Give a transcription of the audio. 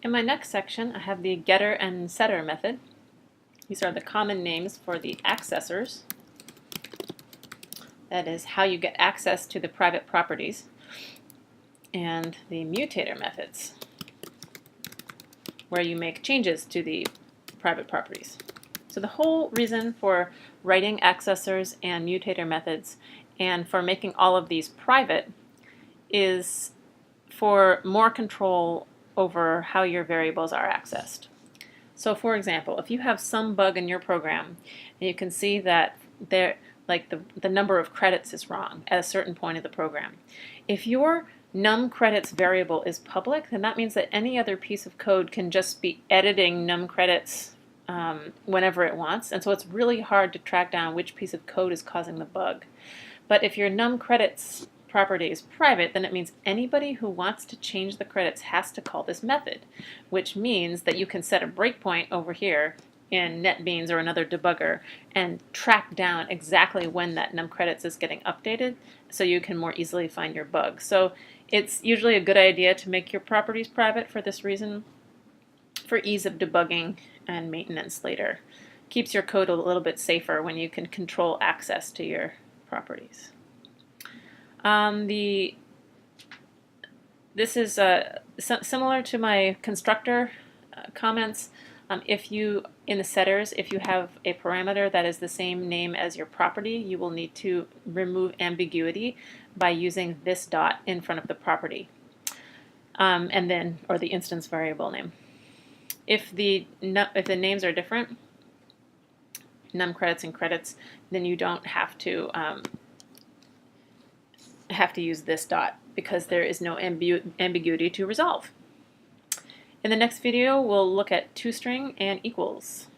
In my next section, I have the getter and setter method. These are the common names for the accessors. That is how you get access to the private properties. And the mutator methods, where you make changes to the private properties. So the whole reason for writing accessors and mutator methods and for making all of these private is for more control over how your variables are accessed. So for example, if you have some bug in your program and you can see that the number of credits is wrong at a certain point of the program, if your num credits variable is public, then that means that any other piece of code can just be editing num credits whenever it wants, and so it's really hard to track down which piece of code is causing the bug. But if your num credits property is private, then it means anybody who wants to change the credits has to call this method, which means that you can set a breakpoint over here in NetBeans or another debugger and track down exactly when that num credits is getting updated so you can more easily find your bug. So it's usually a good idea to make your properties private for this reason, for ease of debugging and maintenance later. Keeps your code a little bit safer when you can control access to your properties. This is similar to my constructor comments. If you, in the setters, if you have a parameter that is the same name as your property, you will need to remove ambiguity by using this dot in front of the property, or the instance variable name. If the names are different, num credits and credits, then you don't have to use this dot because there is no ambiguity to resolve. In the next video, we'll look at toString and equals.